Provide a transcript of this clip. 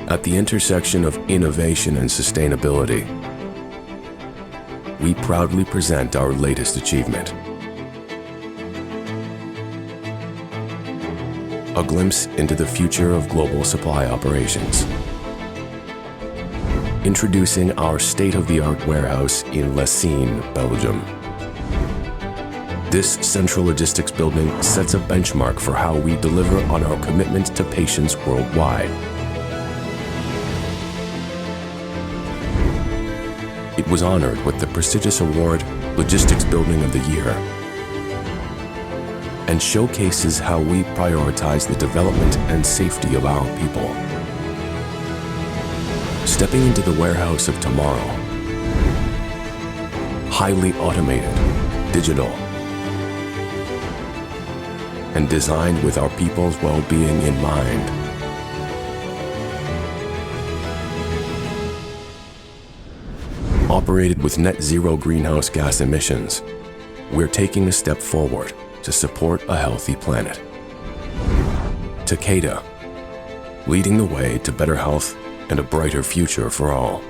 At the intersection of innovation and sustainability, we proudly present our latest achievement. A glimpse into the future of global supply operations. Introducing our state-of-the-art warehouse in Lessines, Belgium. This central logistics building sets a benchmark for how we deliver on our commitment to patients worldwide. It was honored with the prestigious award, Logistics Building of the Year, and showcases how we prioritize the development and safety of our people. Stepping into the warehouse of tomorrow, highly automated, digital, and designed with our people's well-being in mind. Operated with net zero greenhouse gas emissions, we're taking a step forward to support a healthy planet. Takeda, leading the way to better health and a brighter future for all.